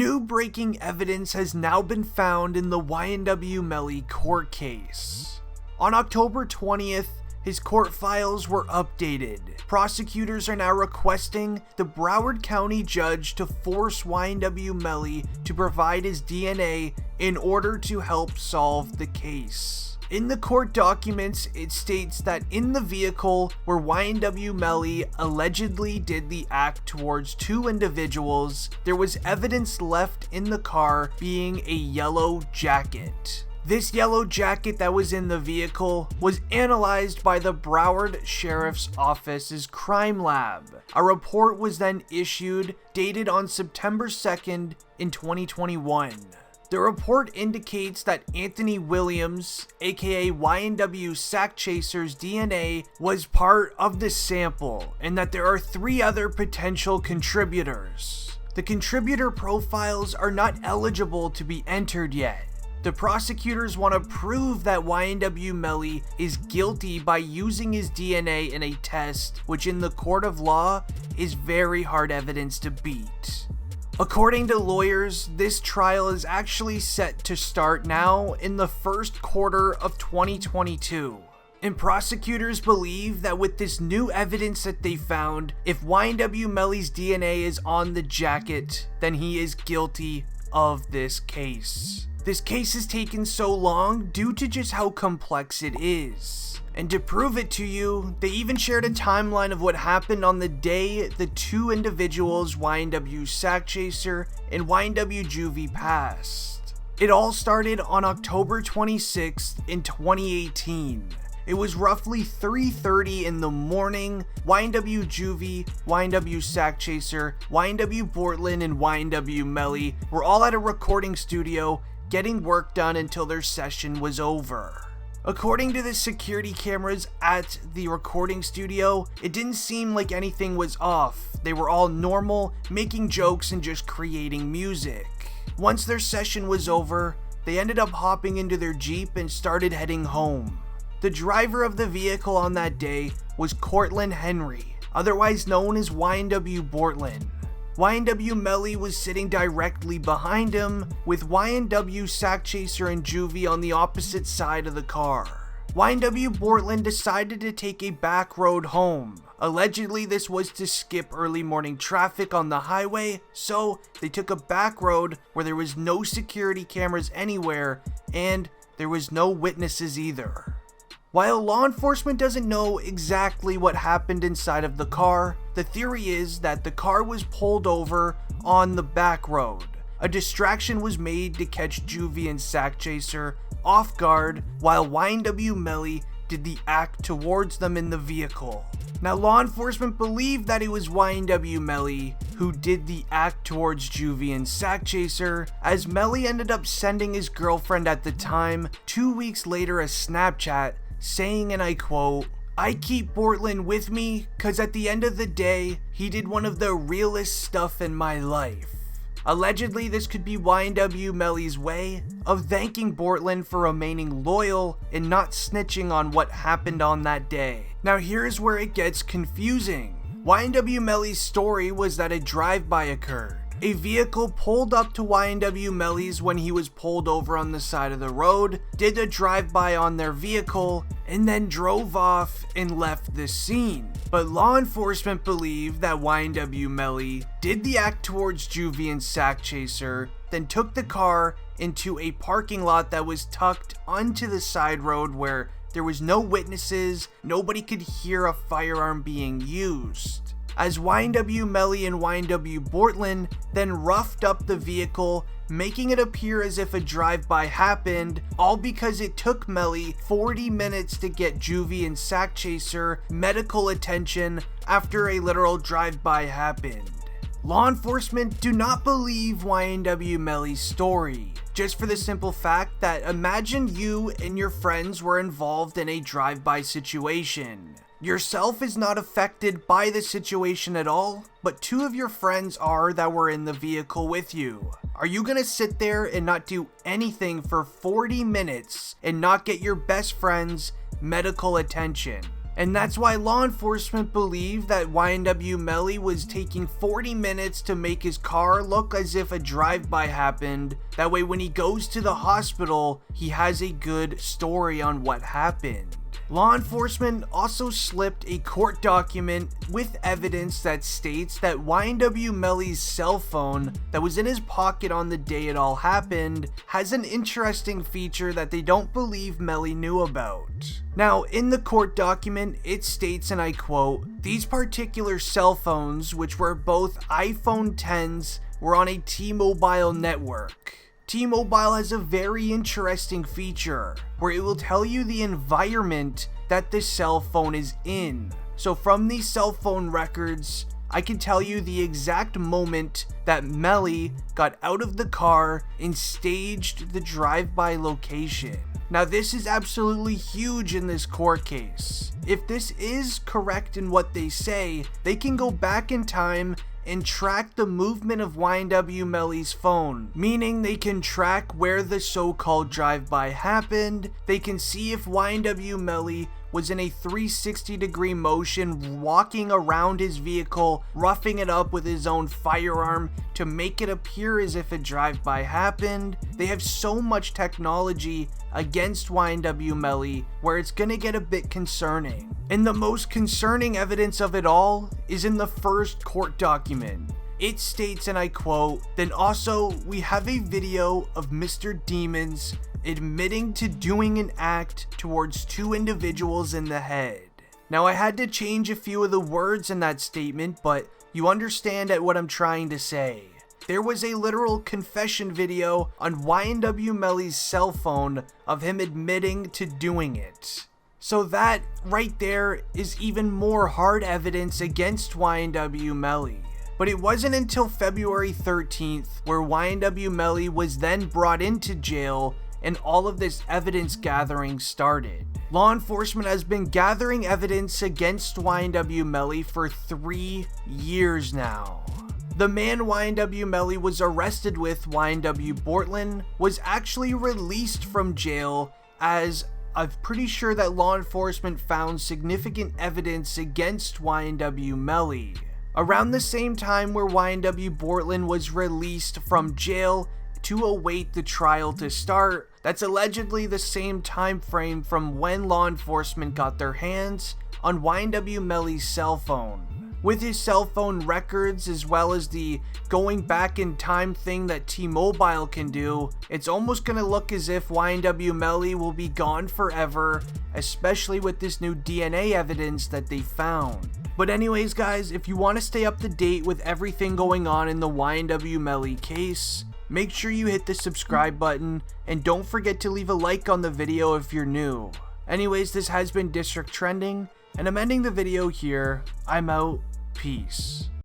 New breaking evidence has now been found in the YNW Melly court case. On October 20th, his court files were updated. Prosecutors are now requesting the Broward County judge to force YNW Melly to provide his DNA in order to help solve the case. In the court documents, it states that in the vehicle where YNW Melly allegedly did the act towards two individuals, there was evidence left in the car being a yellow jacket. This yellow jacket that was in the vehicle was analyzed by the Broward Sheriff's Office's crime lab. A report was then issued, dated on September 2nd in 2021. The report indicates that Anthony Williams, aka YNW Sack Chaser's DNA, was part of the sample, and that there are 3 other potential contributors. The contributor profiles are not eligible to be entered yet. The prosecutors want to prove that YNW Melly is guilty by using his DNA in a test, which in the court of law is very hard evidence to beat. According to lawyers, this trial is actually set to start now in the first quarter of 2022. And prosecutors believe that with this new evidence that they found, if YNW Melly's DNA is on the jacket, then he is guilty of this case. This case has taken so long due to just how complex it is. And to prove it to you, they even shared a timeline of what happened on the day the two individuals, YNW Sack Chaser and YNW Juvie, passed. It all started on October 26th in 2018. It was roughly 3:30 in the morning. YNW Juvie, YNW Sack Chaser, YNW Portland, and YNW Melly were all at a recording studio getting work done until their session was over. According to the security cameras at the recording studio, it didn't seem like anything was off. They were all normal, making jokes and just creating music. Once their session was over, they ended up hopping into their Jeep and started heading home. The driver of the vehicle on that day was Cortland Henry, otherwise known as YNW Portland. YNW Melly was sitting directly behind him, with YNW Sack Chaser and Juvie on the opposite side of the car. YNW Portland decided to take a back road home. Allegedly, this was to skip early morning traffic on the highway, so they took a back road where there was no security cameras anywhere, and there was no witnesses either. While law enforcement doesn't know exactly what happened inside of the car, the theory is that the car was pulled over on the back road. A distraction was made to catch Juvie and Sack Chaser off guard while YNW Melly did the act towards them in the vehicle. Now, law enforcement believe that it was YNW Melly who did the act towards Juvie and Sack Chaser, as Melly ended up sending his girlfriend at the time 2 weeks later a Snapchat saying, and I quote, "I keep Portland with me cause at the end of the day, he did one of the realest stuff in my life." Allegedly, this could be YNW Melly's way of thanking Portland for remaining loyal and not snitching on what happened on that day. Now here's where it gets confusing. YNW Melly's story was that a drive-by occurred. A vehicle pulled up to YNW Melly's when he was pulled over on the side of the road, did a drive-by on their vehicle, and then drove off and left the scene. But law enforcement believe that YNW Melly did the act towards Juvie and Sack Chaser, then took the car into a parking lot that was tucked onto the side road where there was no witnesses, nobody could hear a firearm being used. As YNW Melly and YNW Portland then roughed up the vehicle, making it appear as if a drive-by happened, all because it took Melly 40 minutes to get Juvie and Sack Chaser medical attention after a literal drive-by happened. Law enforcement do not believe YNW Melly's story, just for the simple fact that imagine you and your friends were involved in a drive-by situation. Yourself is not affected by the situation at all, but 2 of your friends are that were in the vehicle with you. Are you gonna sit there and not do anything for 40 minutes and not get your best friend's medical attention? And that's why law enforcement believe that YNW Melly was taking 40 minutes to make his car look as if a drive-by happened. That way when he goes to the hospital, he has a good story on what happened. Law enforcement also slipped a court document with evidence that states that YNW Melly's cell phone that was in his pocket on the day it all happened has an interesting feature that they don't believe Melly knew about. Now, in the court document, it states, and I quote, "These particular cell phones, which were both iPhone 10s, were on a T-Mobile network. T-Mobile has a very interesting feature where it will tell you the environment that the cell phone is in. So from these cell phone records, I can tell you the exact moment that Melly got out of the car and staged the drive-by location." Now this is absolutely huge in this court case. If this is correct in what they say, they can go back in time and track the movement of YNW Melly's phone, meaning they can track where the so-called drive-by happened. They can see if YNW Melly was in a 360-degree motion, walking around his vehicle, roughing it up with his own firearm to make it appear as if a drive-by happened. They have so much technology against YNW Melly where it's gonna get a bit concerning. And the most concerning evidence of it all is in the first court document. It states, and I quote, "Then also we have a video of Mr. Demons admitting to doing an act towards two individuals in the head." Now I had to change a few of the words in that statement, but you understand at what I'm trying to say. There was a literal confession video on YNW Melly's cell phone of him admitting to doing it. So that right there is even more hard evidence against YNW Melly. But it wasn't until February 13th where YNW Melly was then brought into jail and all of this evidence gathering started. Law enforcement has been gathering evidence against YNW Melly for 3 years now. The man YNW Melly was arrested with, YNW Portland, was actually released from jail, as I'm pretty sure that law enforcement found significant evidence against YNW Melly. Around the same time where YNW Portland was released from jail to await the trial to start, that's allegedly the same time frame from when law enforcement got their hands on YNW Melly's cell phone. With his cell phone records as well as the going back in time thing that T-Mobile can do, it's almost gonna look as if YNW Melly will be gone forever, especially with this new DNA evidence that they found. But anyways guys, if you want to stay up to date with everything going on in the YNW Melly case, make sure you hit the subscribe button and don't forget to leave a like on the video if you're new. Anyways, this has been District Trending, and I'm ending the video here. I'm out. Peace.